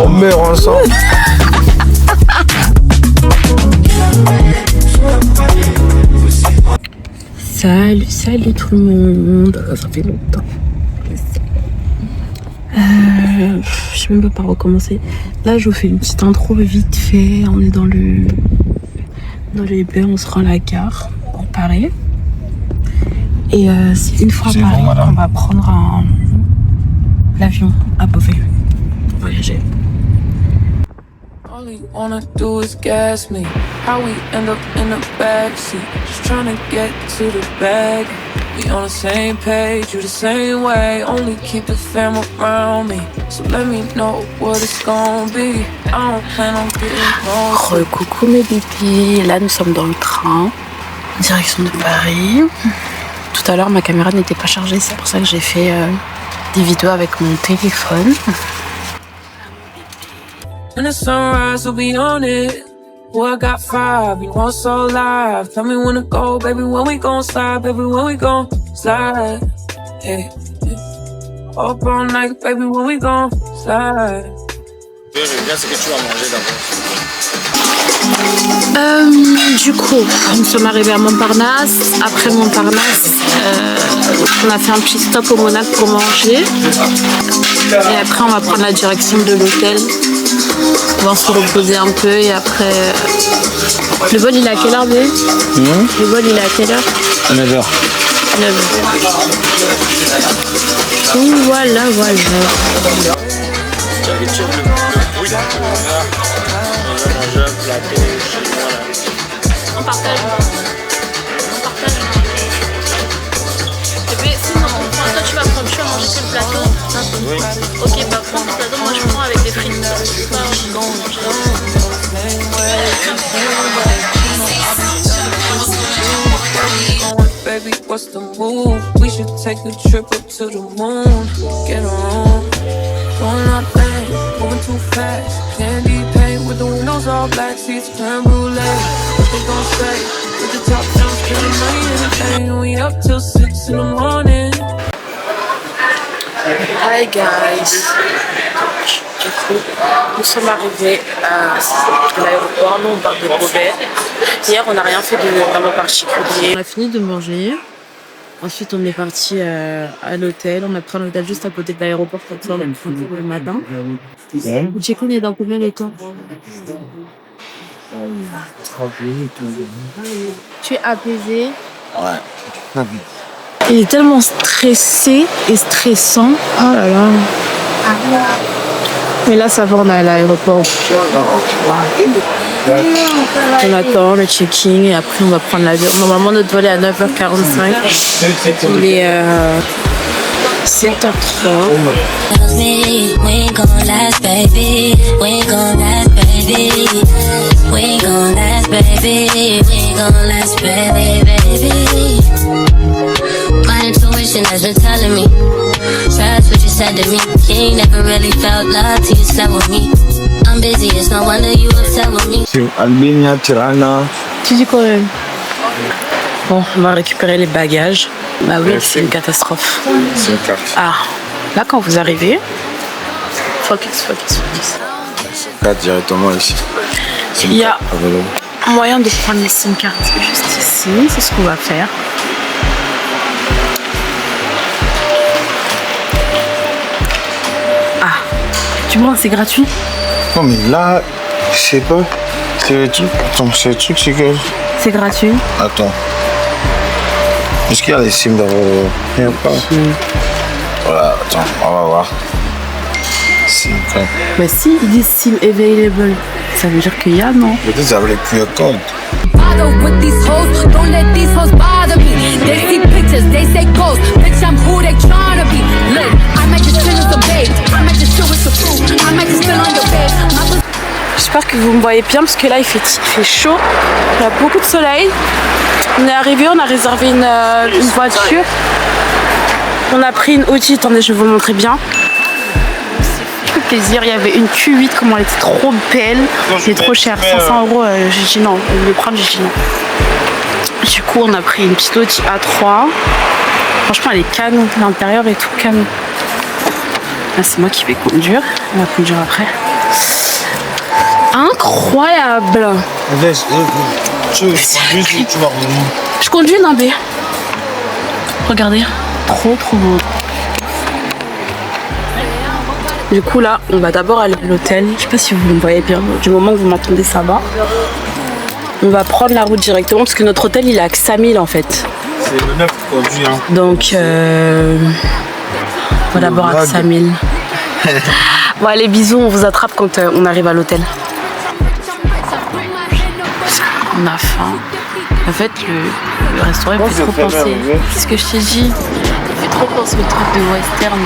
On meurt ensemble. Salut tout le monde. Ça fait longtemps. Je sais même pas par recommencer. Là, je vous fais une petite intro vite fait. On est dans les bains, on se rend à la gare pour Paris. Et c'est une fois à Paris qu'on va prendre l'avion à Beauvais pour voyager. All he wanna do is gas me. How we end up in the backseat, just trying to get to the bag. We on the same page, you the same way. Only keep the fam around me, so let me know what it's gonna be. I don't plan on getting home. Coucou mes bébés, là nous sommes dans le train, direction de Paris. Tout à l'heure ma caméra n'était pas chargée, c'est pour ça que j'ai fait des vidéos avec mon téléphone. When the sunrise, we'll be on it. Boy, I got 5, you know it's all live. Tell me when to go, baby, when we gon' slide, baby, when we gon' slide. Hey, up all night, baby, when we gon' slide. Bien ce que tu vas manger d'abord. Du coup, nous sommes arrivés à Montparnasse. Après Montparnasse, on a fait un petit stop au Monaco pour manger. Et après, on va prendre la direction de l'hôtel. On va se reposer un peu et après... Le vol, il est à quelle heure, bébé ? Le vol, il est à quelle heure ? 9h. 9h. Voilà. On partage. Bébé, sinon, toi tu vas manger sur le plateau. Oui. Ok, par contre, le plateau, moi je prends avec des frites. Baby, what's the move? We should take a trip up to the moon. Get on, going out there, moving too fast. Candy paint with the windows all black, seats creme brulee. What they gon' say? With the top down, spending money in the pain. We up till 6 in the morning. Hi guys. Du coup, nous sommes arrivés à l'aéroport, nous on part de Beauvais. Hier on n'a rien fait de vraiment particulier. On a fini de manger. Ensuite on est parti à l'hôtel. On a pris un hôtel juste à côté de l'aéroport comme ça on est tranquille le matin. Le check-in est dans combien de temps? Tu es apaisé? Ouais. Il est tellement stressé et stressant. Oh là là. Mais là, ça va, on est à l'aéroport. On attend le check-in et après, on va prendre l'avion. Normalement, notre vol est à 9h45. Il est 7h03. My intuition has been telling me, trust what you said to me. You ain't never really felt love till you slept with me. I'm busy, it's no wonder you upset with me. C'est Albania, Tirana. Tu dis quoi même? Bon, on va récupérer les bagages. Bah oui, c'est une catastrophe. C'est une carte. Ah, là quand vous arrivez, focus. Carte directement ici. Il y a moyen de prendre les SIM cartes juste ici, c'est ce qu'on va faire. Tu vois, c'est gratuit. Non mais là, je sais pas. C'est le truc. Attends, c'est le truc, c'est que... C'est gratuit. Attends. Est-ce qu'il y a les SIM d'abord? Il n'y a pas. Voilà, attends, on va voir. SIM card. Mais si, ils disent SIM available. Ça veut dire qu'il y a, non? Peut-être ça avait les QR code. With these hoes, don't let these hoes bother me. They see pictures, they say ghosts. Bitch, I'm who they tryna be. Look, I might just chill with some babes. I might just chill with some fruit. I might just spill on your bed. J'espère que vous me voyez bien parce que là il fait chaud. Il y a beaucoup de soleil. On est arrivé, on a réservé une voiture. On a pris une Audi. Attendez, je vais vous montrer bien. plaisir. Il y avait une Q8, comment elle était trop belle. Elle est trop chère, 500 €. J'ai dit non, on voulait prendre, j'ai dit non. Du coup, on a pris une petite Audi A3. Franchement, elle est canon, l'intérieur est tout canon. Là, c'est moi qui vais conduire. On va conduire après. Incroyable! Je conduis, Nabé. Regardez, trop beau. Du coup là, on va d'abord aller à l'hôtel. Je sais pas si vous me voyez bien. Du moment que vous m'entendez, ça va. On va prendre la route directement parce que notre hôtel il est à Ksamil en fait. C'est le 9 aujourd'hui. Hein. Donc on va d'abord à Ksamil. Bon allez, bisous, on vous attrape quand on arrive à l'hôtel. On a faim. En fait, le restaurant il fait trop penser. C'est ce que je t'ai dit. Il fait trop penser au truc de western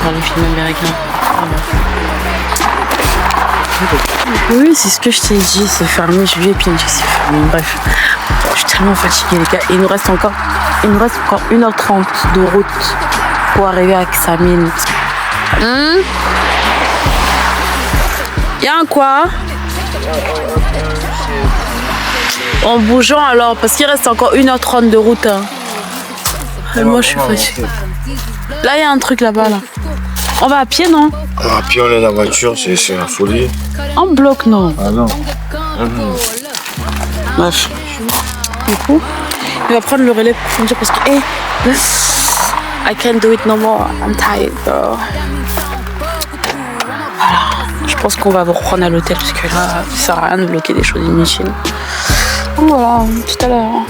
dans les films américains. Oui, c'est ce que je t'ai dit. C'est fermé. Je lui ai puis c'est fermé. Bref, je suis tellement fatiguée, les gars. Il nous reste encore 1h30 de route pour arriver à Ksamil. Y'a un quoi? En bougeant alors, parce qu'il reste encore 1h30 de route. Hein. Et moi je suis fatiguée. Là il y a un truc là-bas là. On va à pied non? À pied on est dans la voiture, c'est la folie. En bloc non? Ah non. Bref. Du coup, il va prendre le relais pour conduire parce que I can't do it no more. I'm tired girl. Voilà. Je pense qu'on va vous reprendre à l'hôtel parce que là, ça sert à rien de bloquer des choses inutiles. Donc voilà, tout à l'heure.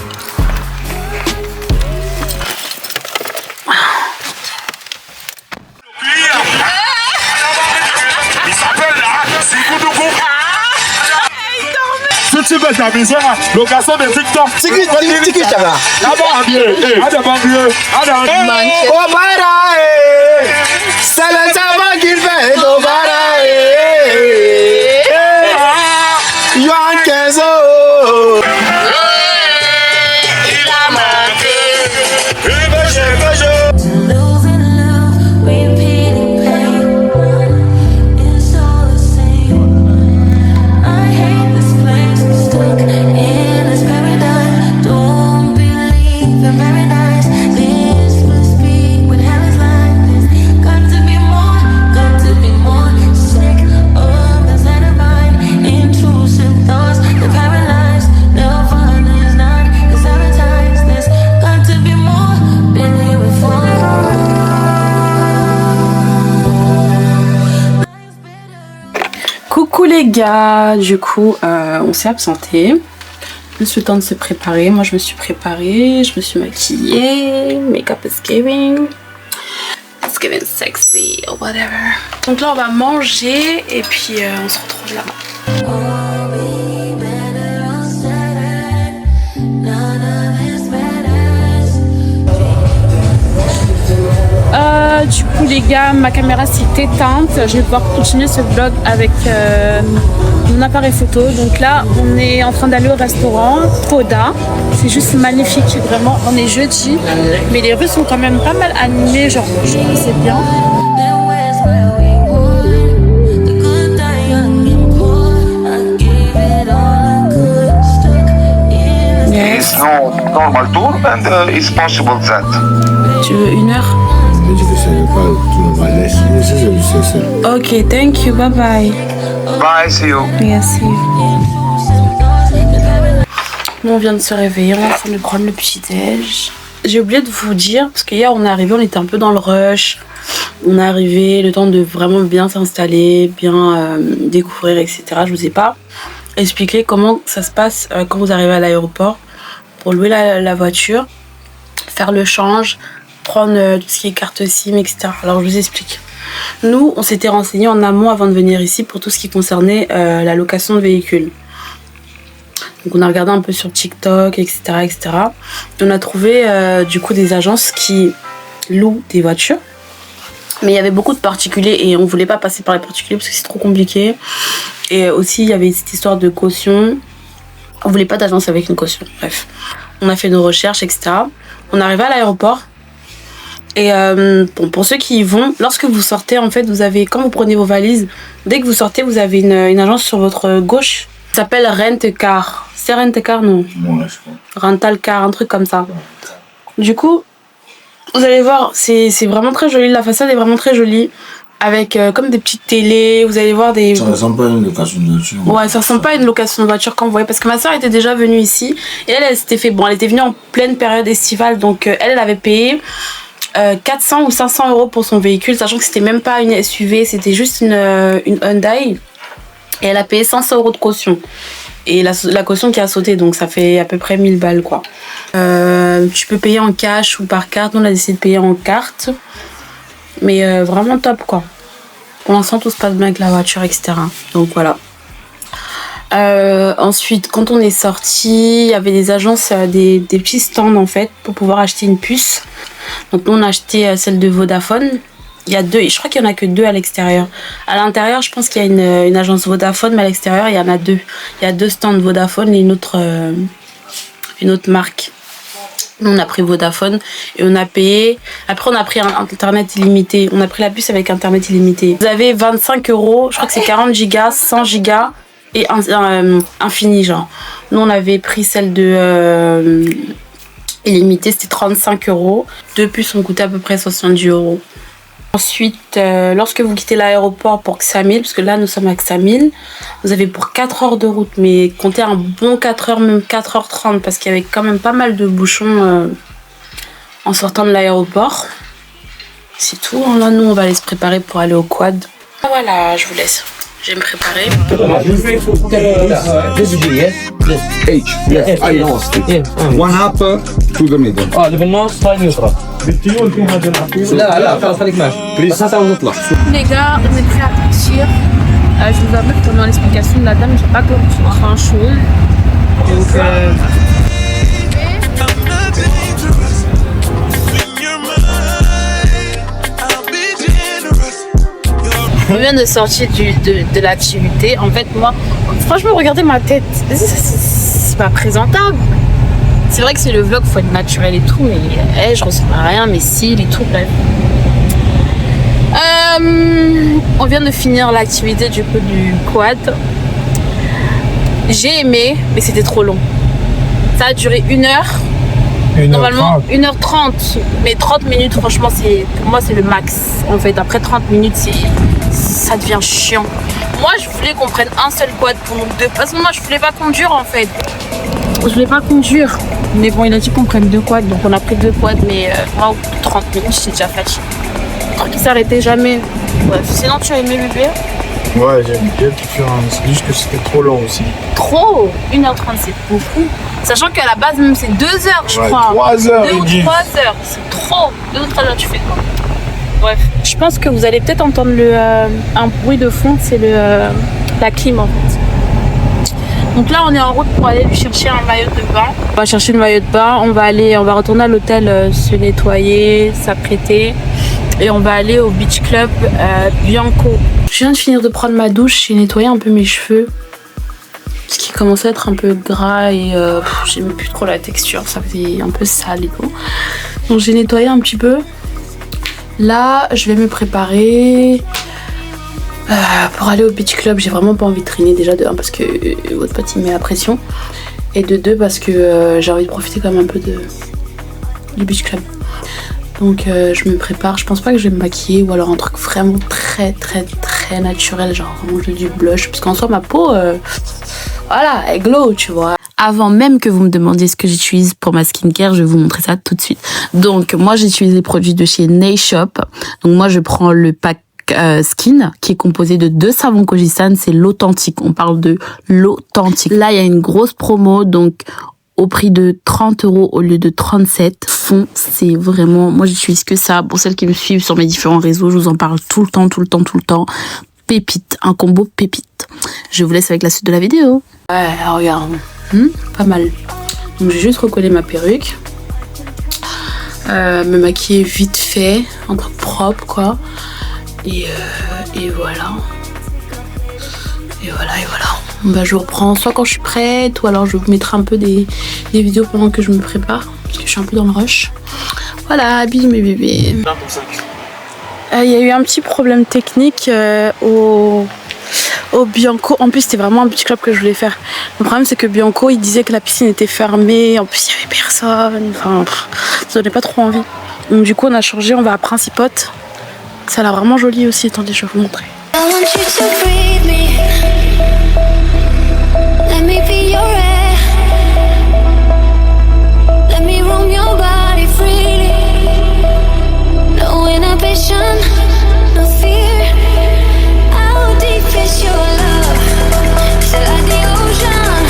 Si tu veux t'amuser, location de TikTok. Tiki Taka. C'est le tabac qu'il fait, Obara. Yohan Kenzo. Il a manqué. Losing love, repeating pain. It's all the same. I hate this place, stuck in this paradise. Don't believe in paradise. This must be when hell is like this. Got to be more sick of the side of mine. Intrusive thoughts, the paralyzed. Never find is not the sabotage. This got to be more. Been here before. Coucou les gars, du coup on s'est absenté. Juste le temps de se préparer. Moi je me suis préparée, je me suis maquillée. Make-up is giving. It's giving sexy or whatever. Donc là on va manger et puis on se retrouve là-bas. All be better on Saturday. None of this matters. Du coup les gars, ma caméra s'est éteinte. Je vais pouvoir continuer ce vlog avec mon appareil photo. Donc là on est en train d'aller au restaurant Poda. C'est juste magnifique, vraiment. On est jeudi, mais les rues sont quand même pas mal animées. Genre c'est bien. Then where's where we want? The good die young and poor. I gave it all I could. Stuck in this. It's no normal tour and it's possible that. Tu veux 1 heure? Ok, thank you, bye bye. Bye, see you. Merci. Nous on vient de se réveiller, on est en train de prendre le petit déj. J'ai oublié de vous dire, parce qu'hier on est arrivé, on était un peu dans le rush. On est arrivé, le temps de vraiment bien s'installer, bien découvrir, etc. Je vous ai pas expliqué comment ça se passe quand vous arrivez à l'aéroport pour louer la voiture, faire le change, prendre tout ce qui est carte SIM, etc. Alors je vous explique. Nous, on s'était renseigné en amont avant de venir ici pour tout ce qui concernait la location de véhicules. Donc on a regardé un peu sur TikTok, etc. etc. Et on a trouvé du coup des agences qui louent des voitures. Mais il y avait beaucoup de particuliers et on voulait pas passer par les particuliers parce que c'est trop compliqué. Et aussi il y avait cette histoire de caution. On voulait pas d'agence avec une caution. Bref, on a fait nos recherches, etc. On est arrivé à l'aéroport. Et pour ceux qui y vont, lorsque vous sortez, en fait, vous avez, quand vous prenez vos valises, dès que vous sortez, vous avez une agence sur votre gauche. Ça s'appelle Rent Car. C'est Rent Car, non? Ouais, je crois. Rental Car, un truc comme ça. Du coup, vous allez voir, c'est vraiment très joli. La façade est vraiment très jolie. Avec comme des petites télés, vous allez voir des... Ça ressemble pas à une location de voiture. Ouais, ça ressemble pas à une location de voiture quand vous voyez. Parce que ma soeur était déjà venue ici. Et elle s'était fait... Bon, elle était venue en pleine période estivale. Donc elle avait payé 400 ou 500 euros pour son véhicule. Sachant que c'était même pas une SUV, c'était juste une Hyundai. Et elle a payé 500 euros de caution. Et la caution qui a sauté, donc ça fait à peu près 1000 balles quoi. Tu peux payer en cash ou par carte. Nous on a décidé de payer en carte. Mais vraiment top quoi. Pour l'instant tout se passe bien avec la voiture, etc. Donc voilà. Ensuite, quand on est sorti, il y avait des agences, des petits stands en fait pour pouvoir acheter une puce. Donc nous on a acheté celle de Vodafone. Il y a deux, je crois qu'il y en a que deux à l'extérieur. À l'intérieur, je pense qu'il y a une agence Vodafone, mais à l'extérieur, il y en a deux. Il y a deux stands Vodafone et une autre marque. Nous, on a pris Vodafone et on a payé. Après, on a pris un internet illimité. On a pris la puce avec internet illimité. Vous avez 25 euros, je crois que c'est 40 gigas, 100 gigas et infini, genre. Nous, on avait pris celle de illimité, c'était 35 euros. Deux puces ont coûté à peu près 70 euros. Ensuite, lorsque vous quittez l'aéroport pour Ksamil, parce que là nous sommes à Ksamil, vous avez pour 4 heures de route, mais comptez un bon 4 heures, même 4h30, parce qu'il y avait quand même pas mal de bouchons en sortant de l'aéroport. C'est tout, hein. Là nous on va aller se préparer pour aller au quad. Voilà, je vous laisse. Je vais me préparer. This is yes? Yes. H. Yes, I lost it. Yeah. One upper to the middle. اللي بالنص هاي اليسرى. لا خلاص خليك ماشي. بليز هسه ونطلع. Les gars, on est prêts à partir. Je vous avoue que pendant l'explication de la dame, j'ai pas compris grand chose. Donc on vient de sortir de l'activité. En fait, moi, franchement, regardez ma tête. C'est pas présentable. C'est vrai que c'est le vlog, faut être naturel et tout, mais je ressemble à rien, mes cils et tout, bref. On vient de finir l'activité du coup du quad. J'ai aimé, mais c'était trop long. Ça a duré 1 heure. Normalement 1h30, mais 30 minutes franchement pour moi c'est le max en fait. Après 30 minutes ça devient chiant. Moi je voulais qu'on prenne un seul quad pour nous deux, parce que moi je voulais pas conduire en fait. Je voulais pas conduire, mais bon il a dit qu'on prenne 2 quads, donc on a pris 2 quads, mais moi au bout de 30 minutes j'étais déjà fatiguée. Le truc qui s'arrêtait jamais. Bref, sinon tu as aimé bébé? Ouais, j'ai bien kiffé, c'est juste que c'était trop long aussi. Trop 1h30 c'est beaucoup. Sachant qu'à la base même c'est 2 heures je crois. 3 heures. 2 ou 3 heures, c'est trop. 2 ou 3 heures tu fais quoi? Bref. Je pense que vous allez peut-être entendre un bruit de fond, c'est la clim en fait. Donc là on est en route pour aller lui chercher un maillot de bain. On va chercher le maillot de bain, on va retourner à l'hôtel se nettoyer, s'apprêter. Et on va aller au beach club Bianco. Je viens de finir de prendre ma douche, j'ai nettoyé un peu mes cheveux. Parce qu'ils commençaient à être un peu gras et j'aime plus trop la texture, ça fait un peu sale et tout. Donc j'ai nettoyé un petit peu. Là, je vais me préparer pour aller au beach club. J'ai vraiment pas envie de traîner déjà de 1 parce que votre pote il met la pression. Et de 2 parce que j'ai envie de profiter quand même un peu du beach club. Donc je me prépare, je pense pas que je vais me maquiller ou alors un truc vraiment très naturel, genre vraiment du blush, parce qu'en soi ma peau, voilà, elle glow, tu vois. Avant même que vous me demandiez ce que j'utilise pour ma skincare, je vais vous montrer ça tout de suite. Donc moi j'utilise les produits de chez Nayshop. Donc moi je prends le pack Skin qui est composé de 2 savons Kojissan, c'est l'authentique, on parle de l'authentique. Là il y a une grosse promo, donc au prix de 30 € au lieu de 37. C'est vraiment, moi j'utilise que ça. Pour celles qui me suivent sur mes différents réseaux, je vous en parle tout le temps. Pépite, un combo pépite. Je vous laisse avec la suite de la vidéo. Ouais, regarde, pas mal. Donc j'ai juste recollé ma perruque, me maquiller vite fait, un truc propre quoi. Et voilà. Et voilà. Bah, je vous reprends soit quand je suis prête, ou alors je vous mettrai un peu des vidéos pendant que je me prépare, parce que je suis un peu dans le rush. Voilà, habille mes bébés. Il y a eu un petit problème technique au Bianco. En plus, c'était vraiment un petit club que je voulais faire. Le problème, c'est que Bianco, il disait que la piscine était fermée. En plus, il n'y avait personne. Enfin, ça donnait pas trop envie. Donc, du coup, on a changé. On va à Principote. Ça a l'air vraiment joli aussi. Attendez, je vais vous montrer. I want you to breathe me. Let me be your air. Let me roam your body freely. No inhibition, no fear. How deep is your love? C'est like the ocean.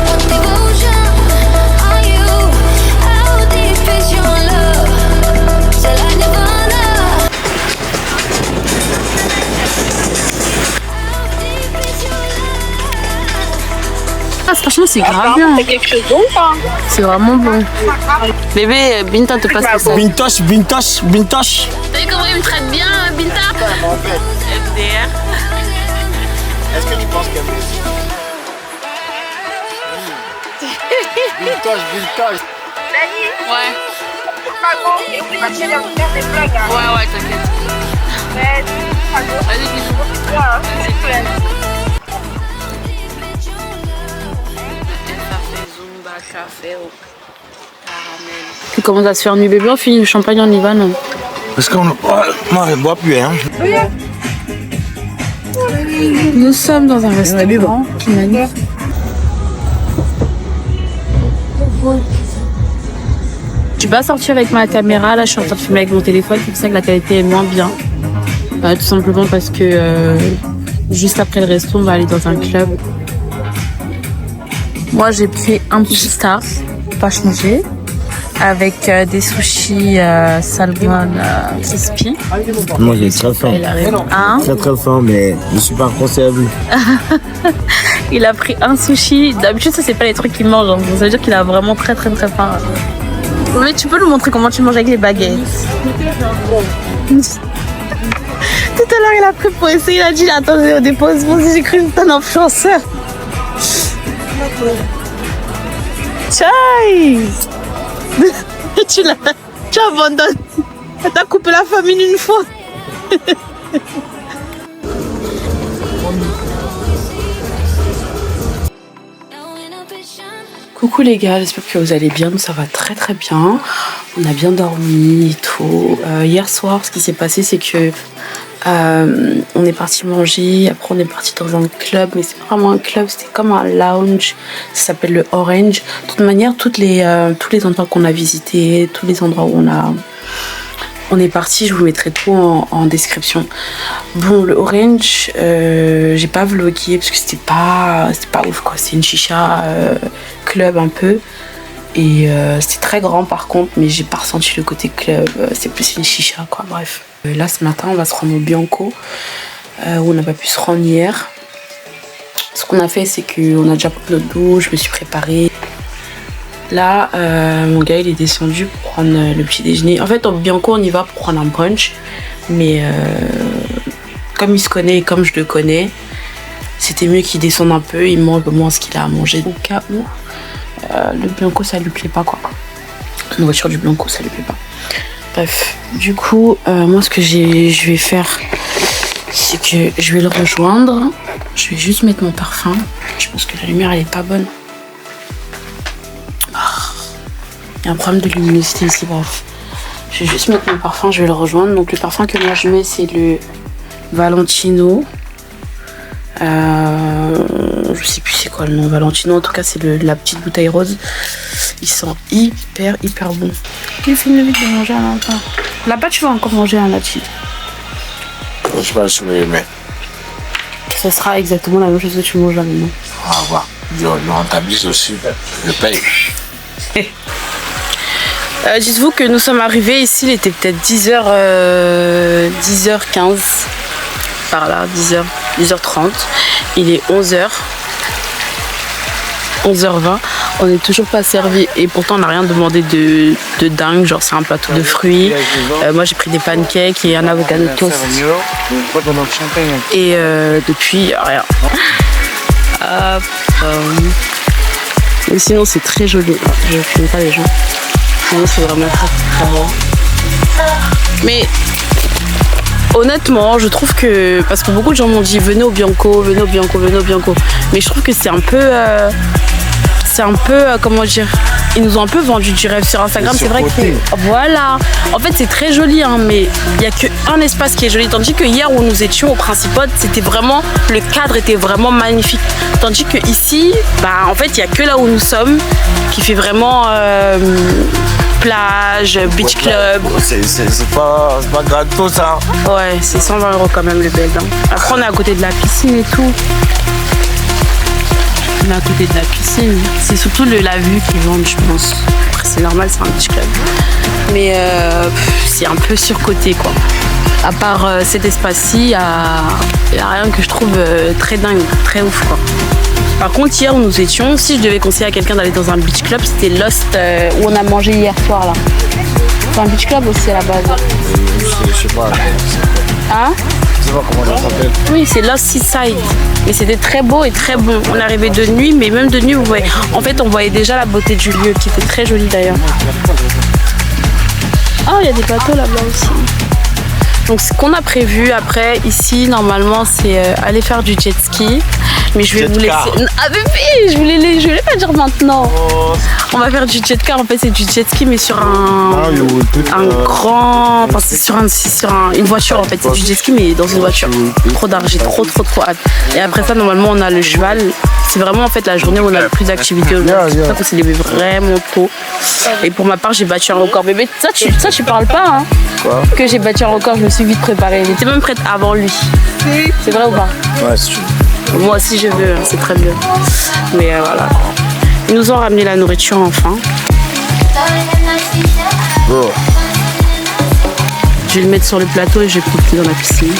What devotion are you? How deep is your love? C'est like Nirvana. Ah, franchement, c'est grave bien. C'est quelque chose d'autre, hein. C'est vraiment bon. Bébé, Binta te passe le sang. Bintosh. T'as vu comment il me traite bien, Binta? FDR. Est-ce que tu penses qu'elle Bintosh. Ouais. Pas bon, et oublie pas de faire des blagues, hein. Ouais, t'inquiète. Mais, Allez, bisous. hein, c'est plein. Café au caramel. Puis comment ça se faire nuit bébé? On finit le champagne, on y va, non? Parce qu'on moi je bois plus hein. Nous sommes dans un restaurant qui manie. Je suis pas sortie avec ma caméra, là je suis en train de filmer avec mon téléphone, c'est pour ça que la qualité est moins bien. Tout simplement parce que juste après le resto, on va aller dans un club. Moi j'ai pris un petit star, pas changé, avec des sushis salmon crispy. Moi j'ai très faim. Hein? Très faim, mais je suis pas conservé. Il a pris un sushi. D'habitude, ça c'est pas les trucs qu'il mange. Donc, ça veut dire qu'il a vraiment très faim. Mais tu peux nous montrer comment tu manges avec les baguettes. Tout à l'heure, il a pris pour essayer. Il a dit attendez, on dépose. Moi aussi, j'ai cru que c'était un influenceur. Tchai. Tu abandonnes. T'as coupé la famine une fois. Coucou les gars, j'espère que vous allez bien. Nous ça va très bien. On a bien dormi et tout. Hier soir, ce qui s'est passé, c'est que on est parti manger. Après, on est parti dans un club, mais c'est pas vraiment un club, c'était comme un lounge. Ça s'appelle le Orange. De toute manière, tous les endroits qu'on a visités, tous les endroits où on est parti, je vous mettrai tout en description. Bon, le Orange, j'ai pas vlogué parce que c'était pas ouf quoi. C'est une chicha club un peu. Et c'était très grand par contre, mais j'ai pas ressenti le côté club. C'est plus une chicha quoi, bref. Là ce matin, on va se rendre au Bianco, où on n'a pas pu se rendre hier. Ce qu'on a fait, c'est qu'on a déjà pris notre douche, je me suis préparée. Là, mon gars, il est descendu pour prendre le petit déjeuner. En fait, au Bianco, on y va pour prendre un brunch. Mais comme il se connaît et comme je le connais, c'était mieux qu'il descende un peu. Il mange au moins ce qu'il a à manger. Au cas où le Bianco, ça lui plaît pas, quoi. La voiture du Bianco, ça lui plaît pas. Bref, du coup, moi, ce que je vais faire, c'est que je vais le rejoindre. Je vais juste mettre mon parfum. Je pense que la lumière, elle est pas bonne. Il y a un problème de luminosité ici, bref. Je vais juste mettre mon parfum, je vais le rejoindre. Donc le parfum que moi je mets, c'est le Valentino. Je sais plus c'est quoi le nom, Valentino. En tout cas, c'est la petite bouteille rose. Il sent hyper bon. J'ai fini vite de manger à l'instant. Là-bas, tu vas encore manger un latte. Je sais pas si mais. Ce sera exactement la même chose que tu manges là maintenant. On va voir. Je rentabilise aussi. Je paye. Dites-vous que nous sommes arrivés ici, il était peut-être 10h15 par là, 10h30. Il est 11h20. On n'est toujours pas servi et pourtant on n'a rien demandé de dingue. Genre c'est un plateau de fruits. Moi j'ai pris des pancakes et un avocado toast. Et depuis rien. Hop. Mais sinon c'est très joli. Je ne filme pas les gens. Non, c'est vraiment très bon. Mais honnêtement, je trouve que... Parce que beaucoup de gens m'ont dit venez au Bianco, venez au Bianco, venez au Bianco. Mais je trouve que c'est un peu... comment dire, ils nous ont un peu vendu du rêve sur Instagram. C'est vrai que voilà, en fait c'est très joli hein, mais il n'y a qu'un espace qui est joli, tandis que hier où nous étions au Principal, c'était vraiment, le cadre était vraiment magnifique, tandis que ici bah en fait il n'y a que là où nous sommes qui fait vraiment plage, beach club. C'est pas gratos ça. Ouais, c'est 120 € quand même le bed hein. Après on est à côté de la piscine et tout. On est à côté de la piscine. C'est surtout la vue qui vendent, je pense. Après, c'est normal, c'est un beach club. Mais c'est un peu surcoté, quoi. À part cet espace-ci, il n'y a rien que je trouve très dingue, très ouf, quoi. Par contre, hier où nous étions, si je devais conseiller à quelqu'un d'aller dans un beach club, c'était Lost où on a mangé hier soir, là. C'est un beach club aussi à la base. Je sais pas. Hein? Je sais pas comment ça s'appelle. Oui, c'est Lost Seaside. Mais c'était très beau et très bon. On est arrivé de nuit, mais même de nuit, vous voyez. En fait, on voyait déjà la beauté du lieu, qui était très jolie d'ailleurs. Ah, il y a des bateaux là-bas aussi. Donc, ce qu'on a prévu après, ici, normalement, c'est aller faire du jet ski. Mais je vais vous laisser. Ah, bébé, je voulais pas dire maintenant. On va faire du jet car. En fait, c'est du jet ski, mais sur un grand. Enfin, c'est sur une voiture en fait. C'est du jet ski, mais dans une voiture. Trop d'art, j'ai trop hâte. Et après ça, normalement, on a le cheval. C'est vraiment en fait la journée où on a le plus d'activités. C'est pour ça qu'on s'est levé vraiment tôt. Et pour ma part, j'ai battu un record. Bébé, ça, tu parles pas, hein? Quoi? Que j'ai battu un record, je me suis vite préparée. J'étais même prête avant lui. C'est vrai ou pas? Ouais, c'est sûr. Moi aussi je veux, c'est très bien. Mais voilà. Ils nous ont ramené la nourriture enfin. Oh. Je vais le mettre sur le plateau et je vais profiter dans la piscine.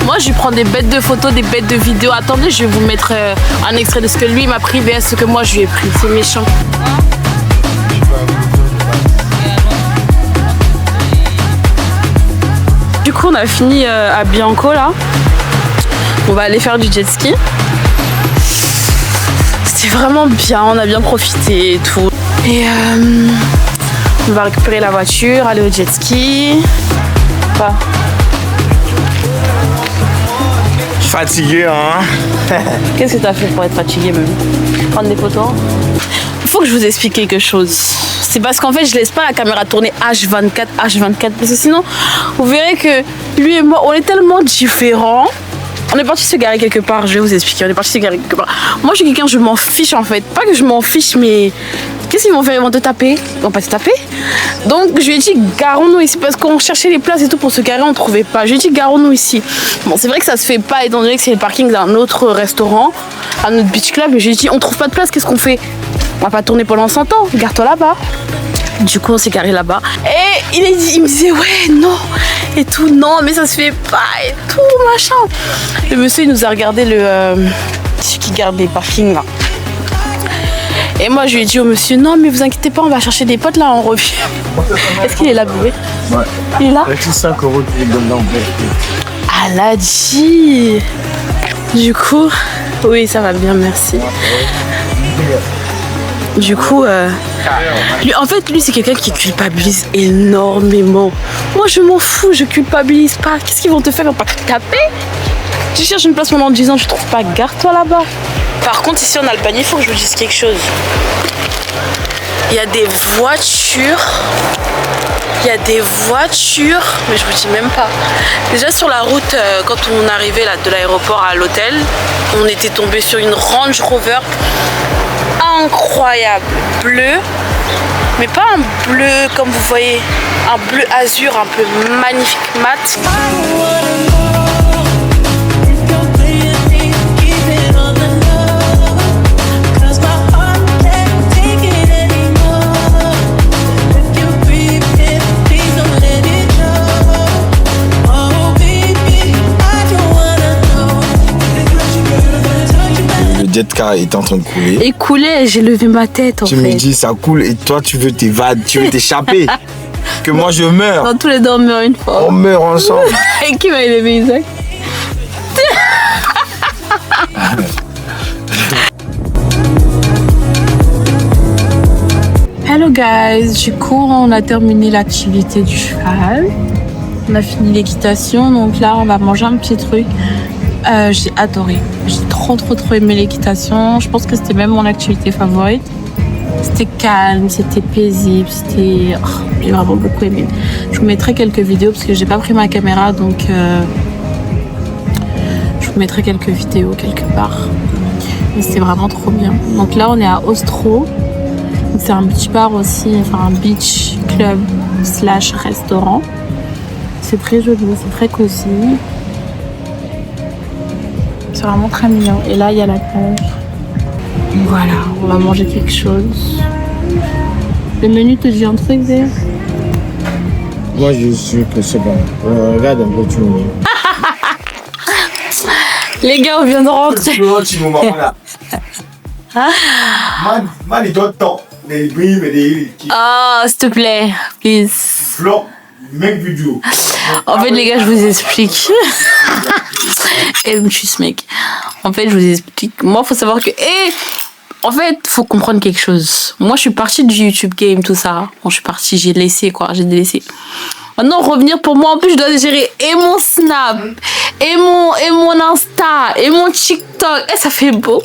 Moi, je lui prends des bêtes de photos, des bêtes de vidéos. Attendez, je vais vous mettre un extrait de ce que lui m'a pris vs ce que moi je lui ai pris. C'est méchant. Du coup, on a fini à Bianco là. On va aller faire du jet ski. C'était vraiment bien, on a bien profité et tout. Et on va récupérer la voiture, aller au jet ski. Enfin, Fatigué, hein? qu'est-ce que t'as fait pour être fatigué même? Prendre des photos? Il faut que je vous explique quelque chose. C'est parce qu'en fait, je laisse pas la caméra tourner H24. Parce que sinon, vous verrez que lui et moi, on est tellement différents. On est parti se garer quelque part, je vais vous expliquer. On est parti se garer quelque part. Moi, je suis quelqu'un, je m'en fiche en fait. Pas que je m'en fiche, mais qu'est-ce qu'ils vont faire? Ils vont te taper? Ils vont pas te taper? Donc, je lui ai dit, garons-nous ici. Parce qu'on cherchait les places et tout pour se garer, on trouvait pas. Je lui ai dit, garons-nous ici. Bon, c'est vrai que ça se fait pas, étant donné que c'est le parking d'un autre restaurant, à notre beach club. Mais je lui ai dit, on trouve pas de place, qu'est-ce qu'on fait? On va pas tourner pendant 100 ans, garde-toi là-bas. Du coup, on s'est garé là-bas. Et il me disait, ouais, non. Et tout, non, mais ça se fait pas. Et tout, machin. Le monsieur, il nous a regardé celui qui garde les parkings, là. Et moi, je lui ai dit au monsieur, non, mais vous inquiétez pas, on va chercher des potes, là, on revient. Est-ce qu'il est là, bébé? Ouais. Il est là? Avec les 5 € que tu donnes dans le Ah, l'a dit. Du coup, oui, ça va bien, merci. Du coup, lui, c'est quelqu'un qui culpabilise énormément. Moi, je m'en fous, je culpabilise pas. Qu'est-ce qu'ils vont te faire? Ils vont pas te taper? Tu cherches une place pendant 10 ans, tu trouves pas, garde-toi là-bas. Par contre, ici en Albanie, il faut que je vous dise quelque chose. Il y a des voitures. Mais je vous dis même pas. Déjà sur la route, quand on arrivait là, de l'aéroport à l'hôtel, on était tombé sur une Range Rover incroyable, bleu, mais pas un bleu comme vous voyez, un bleu azur un peu magnifique, mat. jet car est en train de couler. Et coulait, j'ai levé ma tête en Tu fait. me dis ça coule et toi tu veux t'évader, tu veux t'échapper. Que moi je meurs. Dans tous les deux on meurt une fois. On meurt ensemble. Et qui va aimer Isaac? Hello guys, du coup on a terminé l'activité du cheval. On a fini l'équitation, donc là on va manger un petit truc. J'ai adoré, j'ai trop aimé l'équitation. Je pense que c'était même mon activité favorite. C'était calme, c'était paisible, c'était... j'ai vraiment beaucoup aimé. Je vous mettrai quelques vidéos parce que j'ai pas pris ma caméra, donc je vous mettrai quelques vidéos quelque part. Mais c'était vraiment trop bien. Donc là on est à Ostro. C'est un beach bar aussi, enfin un beach club / restaurant. C'est très joli, c'est très cosy. C'est vraiment très mignon. Et là, il y a la plage. Voilà, on va manger quelque chose. Le menu te dit un truc, Zé? Moi je suis que c'est bon. Regarde un peu tout. Les gars, on vient de rentrer. Man, il doit temps. Ah, s'il te plaît, please. Vlog, mec vidéo. En fait, les gars, je vous explique. Et je suis ce mec. En fait, je vous explique. Moi, faut savoir que... en fait, faut comprendre quelque chose. Moi, je suis partie du YouTube game, tout ça. Bon, je suis partie, j'ai laissé, quoi. J'ai délaissé. Maintenant, revenir pour moi, en plus, je dois gérer et mon Snap, et mon Insta, et mon TikTok. Et ça fait beaucoup.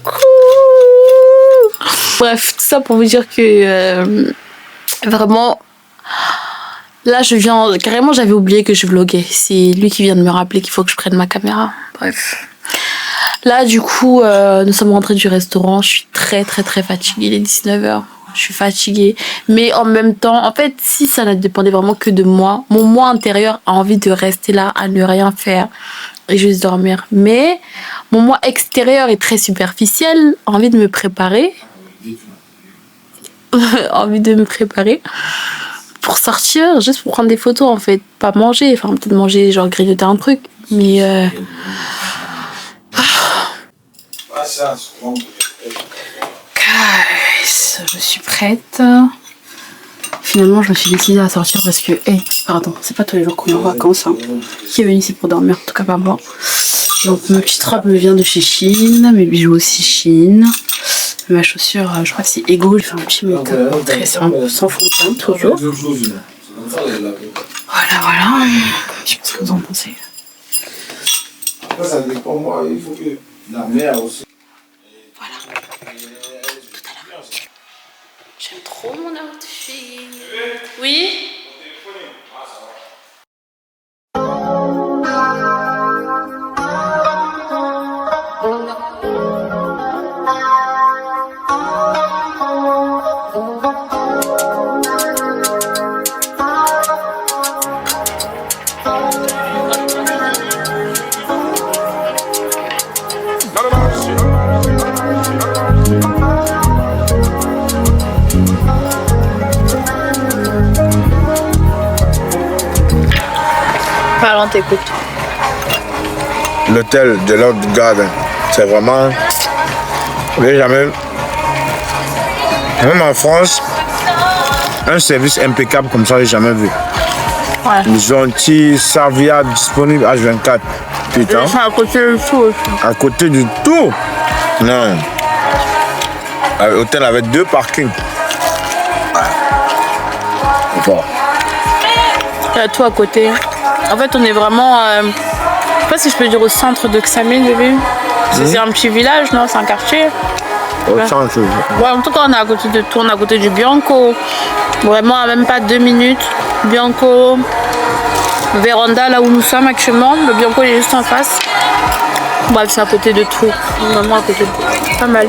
Bref, tout ça pour vous dire que... vraiment... Là, je viens... Carrément, j'avais oublié que je vloguais. C'est lui qui vient de me rappeler qu'il faut que je prenne ma caméra. Bref. Là, du coup, nous sommes rentrés du restaurant. Je suis très fatiguée. Il est 19h. Je suis fatiguée. Mais en même temps, en fait, si ça ne dépendait vraiment que de moi, mon moi intérieur a envie de rester là, à ne rien faire et juste dormir. Mais mon moi extérieur est très superficiel, a envie de me préparer. Envie de me préparer pour sortir, juste pour prendre des photos en fait, pas manger, enfin peut-être manger, genre grignoter un truc, mais guys, je suis prête. Finalement, je me suis décidée à sortir parce que, pardon, c'est pas tous les jours qu'on est en vacances, hein. Qui est venu ici pour dormir, en tout cas pas moi. Donc ma petite robe me vient de chez Shein, mes bijoux aussi Shein. Ma chaussure, je crois que c'est Ego, je fais un petit make-up très simple, sans fond de teint, toujours. Voilà. Je sais pas ce que vous en pensez. Après, ça dépend moi, il faut que la mère aussi. Voilà. Tout à l'heure. J'aime trop mon outfit. Oui? Parlons, t'écoute. L'hôtel de Lord Garden, c'est vraiment... Même en France, un service impeccable comme ça, j'ai jamais vu. Ouais. Gentil, serviable, disponible H24. Putain. C'est à côté du tout aussi. À côté du tout? Non. L'hôtel avait 2 parkings. Bon. Il y a tout à côté. En fait, on est vraiment... je sais pas si je peux dire au centre de Ksamil, j'ai vu. C'est un petit village, non? C'est un quartier. Au centre. Ouais, en tout cas, on est à côté de tout. On est à côté du Bianco. Vraiment, à même pas 2 minutes. Bianco, Véranda, là où nous sommes actuellement. Le Bianco, il est juste en face. Bref, c'est à côté de tout. Vraiment à côté de tout. Pas mal.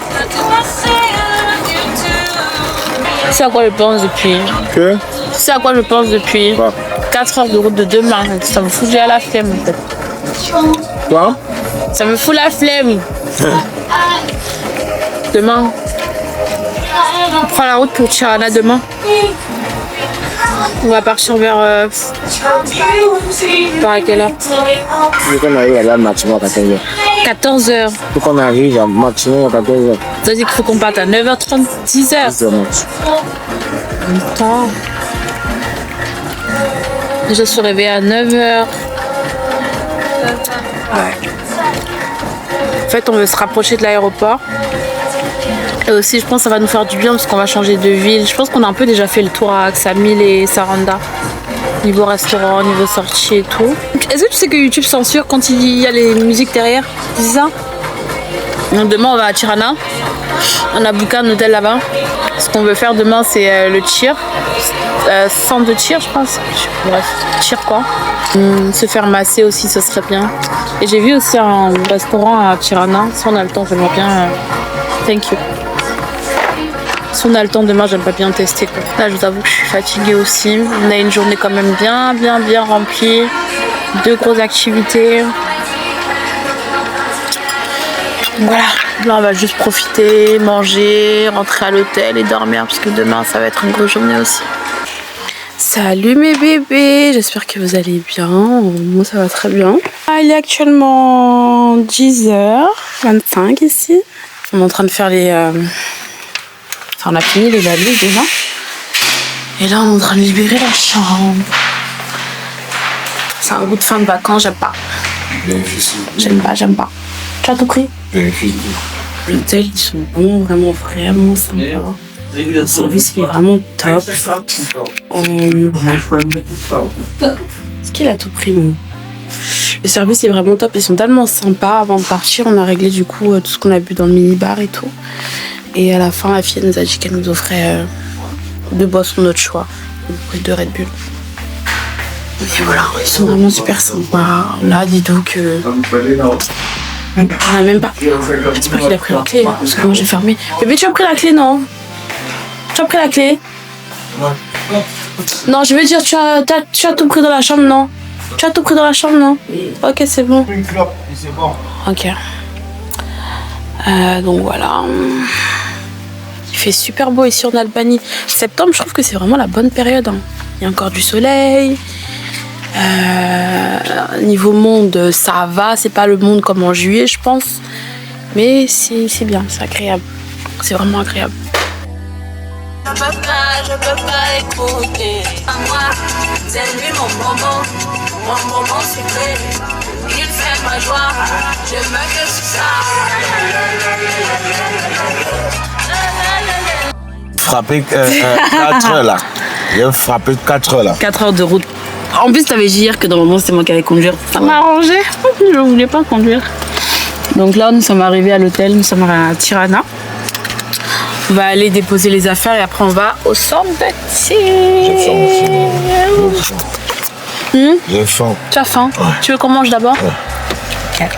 C'est à quoi je pense depuis... Que? C'est à quoi je pense depuis 4 heures de route de demain. Ça me fout déjà la flemme en fait. Quoi? Ça me fout la flemme. Demain. On prend la route pour Tirana demain. On va partir vers... par à quelle heure? Je vais arriver à la maximum à 15h. 14h. Faut qu'on arrive à matinée à 14h. Ça veut dire qu'il faut qu'on parte à 9h30, 10h. Attends. Déjà se réveiller à 9h. Ouais. En fait, on veut se rapprocher de l'aéroport. Et aussi, je pense que ça va nous faire du bien parce qu'on va changer de ville. Je pense qu'on a un peu déjà fait le tour à Ksamil et Saranda. Niveau restaurant, niveau sortie et tout. Est-ce que tu sais que YouTube censure quand il y a les musiques derrière? C'est ça? Donc demain, on va à Tirana. On a booké un hôtel là-bas. Ce qu'on veut faire demain, c'est le tir. Centre de tir, je pense. Bref, tir quoi. Se faire masser aussi, ce serait bien. Et j'ai vu aussi un restaurant à Tirana. Si on a le temps, j'aimerais bien. Thank you. Si on a le temps demain, j'aimerais bien tester quoi. Là, je vous avoue que je suis fatiguée aussi. On a une journée quand même bien remplie. 2 grosses activités. Voilà. Là, on va juste profiter, manger, rentrer à l'hôtel et dormir parce que demain, ça va être une grosse journée aussi. Salut mes bébés, j'espère que vous allez bien. Moi, ça va très bien. Il est actuellement 10h25 ici. On est en train de faire les... Enfin, on a fini les valises déjà. Et là, on est en train de libérer la chambre. C'est un goût de fin de vacances, j'aime pas. J'aime pas. Tu as tout pris? L'hôtel, ils sont bons, vraiment sympas. Le service il est vraiment top. Est-ce qu'il a tout pris, moi? Le service est vraiment top, ils sont tellement sympas. Avant de partir, on a réglé du coup tout ce qu'on a bu dans le mini-bar et tout. Et à la fin, la fille nous a dit qu'elle nous offrait 2 boissons de notre choix. 2 Red Bull. Et voilà, ils sont vraiment super sympas. Là, dis-donc que... On a même pas... J'espère qu'il a pris la clé, parce que moi j'ai fermé. Bébé, tu as pris la clé, non? Tu as pris la clé? Non, je veux dire, tu as tout pris dans la chambre, non? Tu as tout pris dans la chambre, non? Ok, c'est bon. Ok. Donc voilà. Il fait super beau ici en Albanie. Septembre, je trouve que c'est vraiment la bonne période. Hein. Il y a encore du soleil. Niveau monde, ça va. C'est pas le monde comme en juillet, je pense. Mais c'est bien, c'est agréable. C'est vraiment agréable. Je peux pas écouter. À moi, c'est lui mon moment secret. Il fait ma joie, je me que ça. Frappé 4 heures là. J'ai frappé 4 heures là. 4 heures de route. En plus, t'avais dit hier que dans le moment, c'est moi qui allais conduire. Ça m'a arrangé. Je voulais pas conduire. Donc là, nous sommes arrivés à l'hôtel. Nous sommes à Tirana. On va aller déposer les affaires et après, on va au centre de tir. J'ai faim. Tu as faim? Ouais. Tu veux qu'on mange d'abord? Ouais. Ok.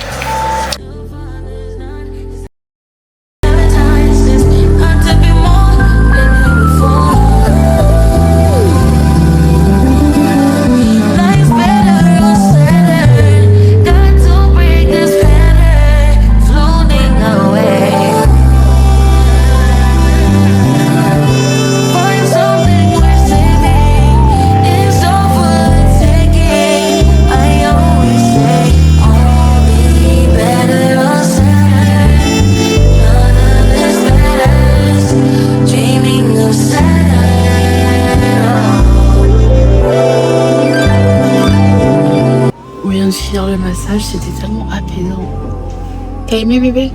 Finir le massage, c'était tellement apaisant. T'as aimé, bébé?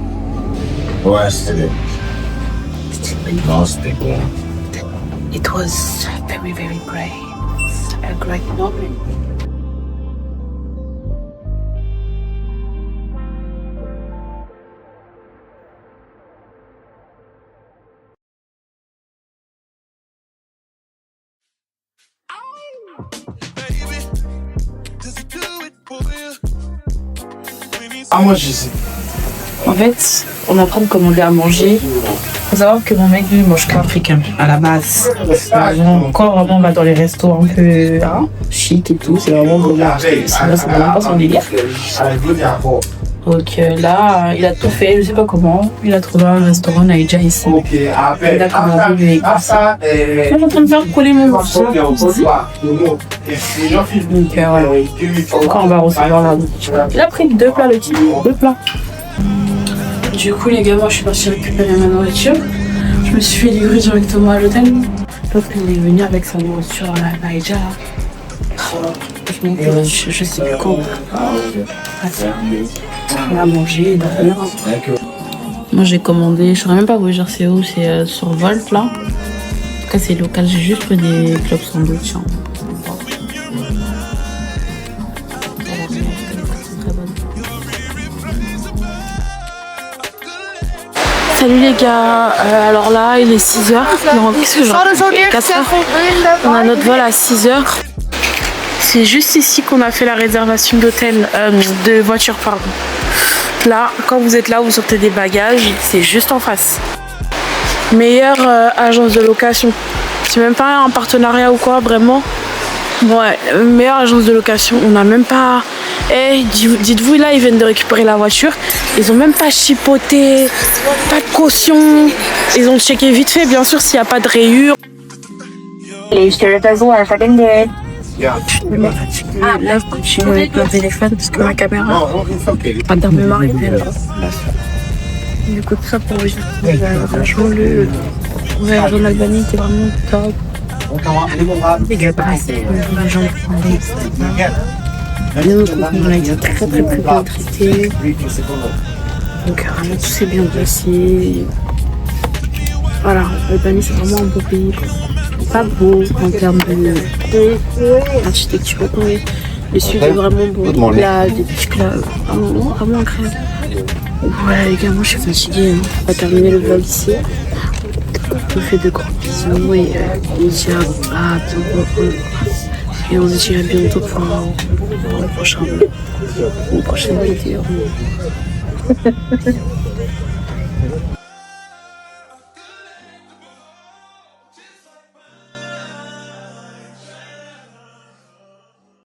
Ouais, c'était bien. Non, c'était bon. It was very, very great. A great moment. Ah, moi, je sais. En fait, on est en train de commander à manger. Faut savoir que mon mec, lui, mange qu'africain à la base. Quand vraiment on va dans les restos un peu chic et tout, c'est vraiment bon. C'est vraiment pas son délire. Donc là, il a tout fait, je sais pas comment. Il a trouvé un restaurant Naija ici. Il a commandé avec ça. Moi, je suis en train de faire coller mon morceau. Donc voilà. Quand on va recevoir là. Il a pris 2 plats, le type. 2 plats. Du coup les gars, moi je suis partie récupérer ma nourriture. Je me suis fait livrer directement à l'hôtel. L'autre il est venu avec sa nourriture à la paella. Je sais plus quand. On a mangé et dormir. Moi j'ai commandé, je saurais même pas vous dire c'est où, c'est sur Volt là. En tout cas c'est local, j'ai juste pris des clubs sandwich. Hein. Salut les gars, alors là il est 6h. Non, qu'est-ce que je raconte ? 4h. On a notre vol à 6h. C'est juste ici qu'on a fait la réservation d'hôtel, de voiture pardon. Là, quand vous êtes là, vous sortez des bagages, c'est juste en face. Meilleure agence de location. C'est même pas un partenariat ou quoi, vraiment. Ouais, meilleure agence de location. On n'a même pas... dites-vous, là, ils viennent de récupérer la voiture. Ils ont même pas chipoté, pas de caution. Ils ont checké vite fait, bien sûr, s'il n'y a pas de rayures. Là, je continue avec mon téléphone parce que ma caméra pas de mémoire est pleine. Du coup, tout ça pour vous dire franchement, le voyage en Albanie était vraiment top. Les gars, les gens bien on a été très bien traités. Donc, vraiment, tout s'est bien passé. Voilà, l'Albanie, c'est vraiment un beau pays. Pas beau en termes d'architecture, mais le sud est vraiment beau. Là, des petits clubs, vraiment incroyable. Voilà les gars, moi je suis fatiguée. Hein. On va terminer le vlog ici. Je vous fais de gros bisous et on se dit à bientôt. Et on se dit à bientôt pour une prochaine vidéo.